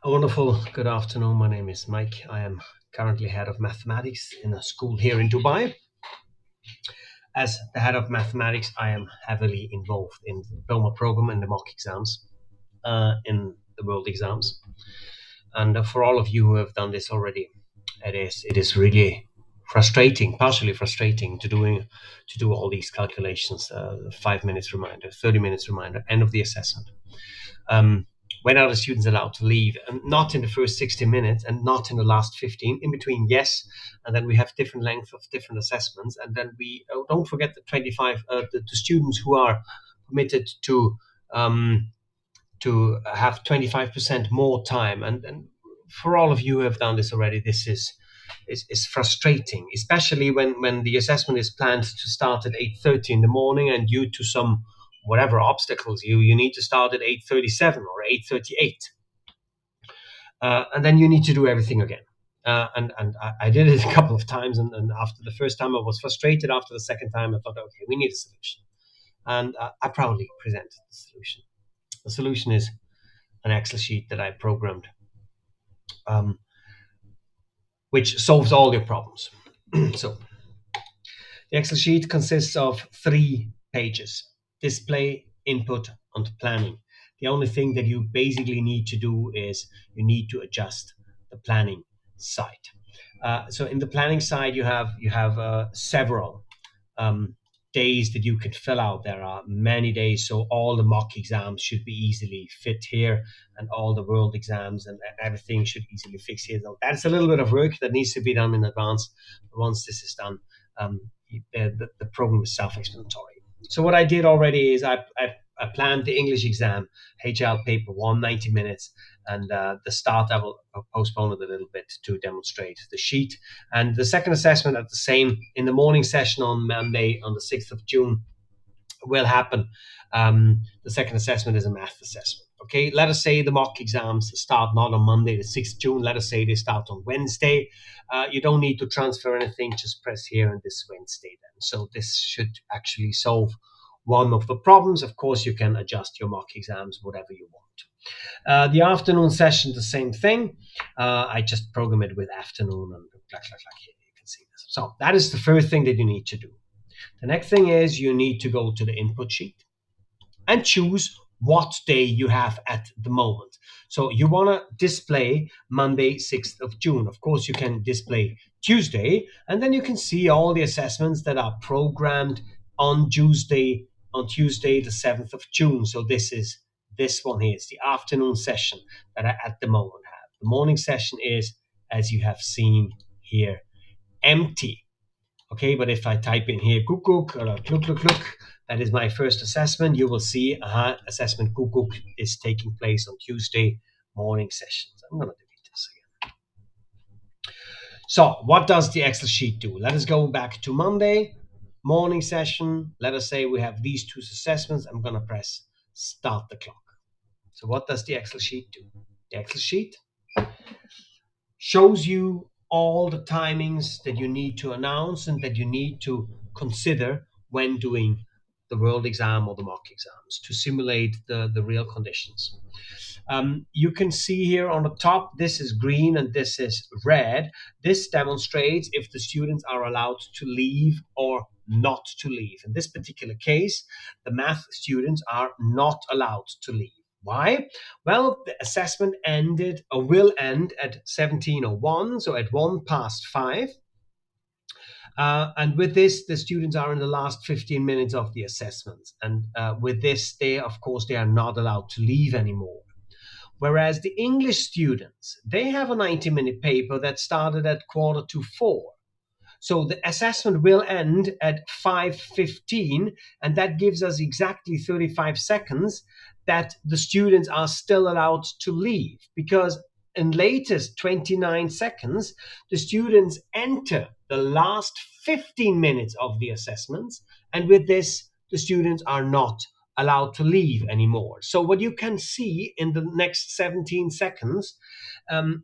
A wonderful good afternoon. My name is Mike. I am currently head of mathematics in a school here in Dubai. As the head of mathematics, I am heavily involved in the diploma program and the mock exams, in the world exams. And for all of you who have done this already, it is really frustrating, partially frustrating to do all these calculations. 5 minutes reminder, 30 minutes reminder, end of the assessment. um, when are the students allowed to leave? And not in the first 60 minutes and not in the last 15. In between, yes. And then we have different length of different assessments. And then we don't forget the 25, the students who are permitted um, to have 25% more time. And for all of you who have done this already, this is frustrating, especially when the assessment is planned to start at 8:30 in the morning, and due to some whatever obstacles you need to start at 8:37 or 8:38, and then you need to do everything again. And I did it a couple of times, and after the first time I was frustrated. After the second time I thought, okay, we need a solution, and I proudly presented the solution. The solution is an Excel sheet that I programmed, um, which solves all your problems. So the Excel sheet consists of 3 pages: display, input, and planning. The only thing that you basically need to do is you need to adjust the planning side. So in the planning side, you have several um, days that you can fill out. There are many days, so all the mock exams should be easily fit here, and all the world exams and everything should easily fix here. So that's a little bit of work that needs to be done in advance. But once this is done, um, the program is self-explanatory. So what I did already is I planned the English exam, HL paper 1, 90 minutes, and the start I will postpone it a little bit to demonstrate the sheet. And the second assessment at the same in the morning session on Monday, on the 6th of June, will happen. The second assessment is a math assessment. Okay, let us say the mock exams start not on Monday, the 6th of June. Let us say they start on Wednesday. You don't need to transfer anything, just press here on this Wednesday then. So this should actually solve one of the problems. Of course, you can adjust your mock exams, whatever you want. The afternoon session, the same thing. I just program it with afternoon and like here. You can see this. So that is the first thing that you need to do. The next thing is you need to go to the input sheet and choose what day you have at the moment. So you want to display Monday, 6th of June. Of course, you can display Tuesday, and then you can see all the assessments that are programmed on Tuesday, the 7th of June. So this one here is the afternoon session that I at the moment have. The morning session is, as you have seen here, empty. Okay, but if I type in here Guguk or look, that is my first assessment. You will see assessment Guguk is taking place on Tuesday morning sessions. I'm going to delete this again. So what does the Excel sheet do? Let us go back to Monday morning session. Let us say we have these 2 assessments. I'm going to press start the clock. So what does the Excel sheet do? The Excel sheet shows you all the timings that you need to announce and that you need to consider when doing the world exam or the mock exams to simulate the real conditions. You can see here on the top, this is green and this is red. This demonstrates if the students are allowed to leave or not to leave. In this particular case, the math students are not allowed to leave. Why? Well, the assessment ended or will end at 17:01, so at 1 past 5. And with this, the students are in the last 15 minutes of the assessment. And with this, of course, they are not allowed to leave anymore. Whereas the English students, they have a 90-minute paper that started at 3:45. So the assessment will end at 5:15, and that gives us exactly 35 seconds that the students are still allowed to leave, because in latest 29 seconds, the students enter the last 15 minutes of the assessments, and with this, the students are not allowed to leave anymore. So what you can see in the next 17 seconds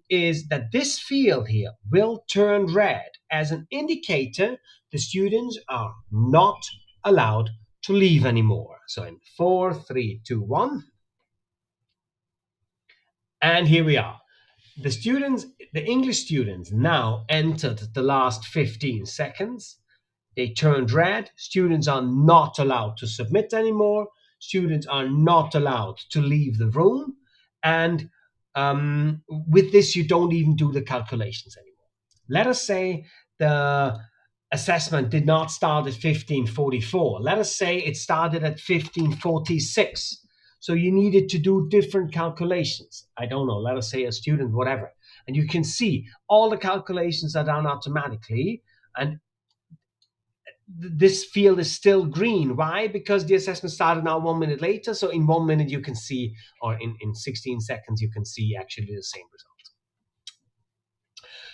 is that this field here will turn red as an indicator the students are not allowed to leave anymore. So in 4, 3, 2, 1. And here we are. The students, the English students now entered the last 15 seconds. They turned red. Students are not allowed to submit anymore. Students are not allowed to leave the room. And with this, you don't even do the calculations anymore. Let us say the assessment did not start at 15:44. Let us say it started at 15:46. So you needed to do different calculations. I don't know, let us say a student, whatever. And you can see all the calculations are done automatically. And this field is still green. Why? Because the assessment started now 1 minute later. So in 1 minute you can see, or in 16 seconds, you can see actually the same result.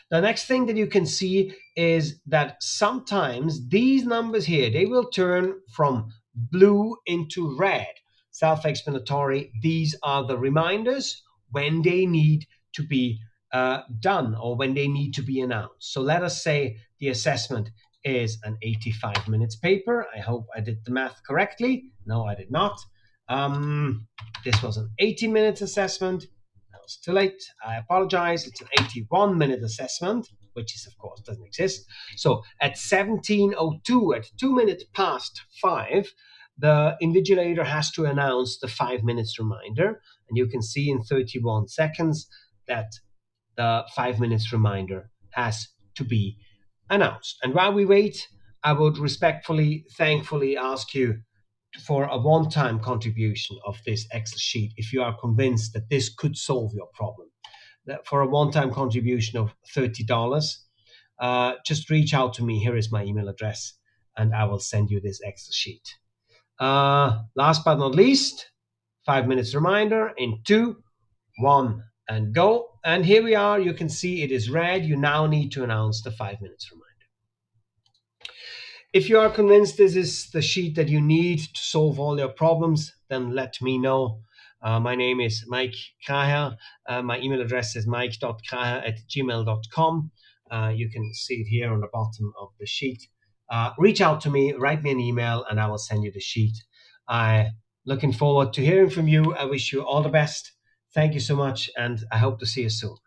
The next thing that you can see is that sometimes these numbers here, they will turn from blue into red. Self-explanatory. These are the reminders when they need to be done or when they need to be announced. So let us say the assessment is an 85 minutes paper. I hope I did the math correctly. No, I did not. This was an 80 minutes assessment. It's too late. I apologize. It's an 81-minute assessment, which is, of course, doesn't exist. So at 17:02, at 2 minutes past 5, the invigilator has to announce the 5 minutes reminder. And you can see in 31 seconds that the 5 minutes reminder has to be announced. And while we wait, I would respectfully, thankfully ask you for a one-time contribution of this Excel sheet if you are convinced that this could solve your problem. For a one-time contribution of $30, just reach out to me. Here is my email address, and I will send you this Excel sheet. Last but not least, 5 minutes reminder in 2, 1, and go. And here we are. You can see it is red. You now need to announce the 5 minutes reminder. If you are convinced this is the sheet that you need to solve all your problems, then let me know. My name is Mike Kraher. My email address is mike.kraher@gmail.com. You can see it here on the bottom of the sheet. Reach out to me, write me an email, and I will send you the sheet. I'm looking forward to hearing from you. I wish you all the best. Thank you so much, and I hope to see you soon.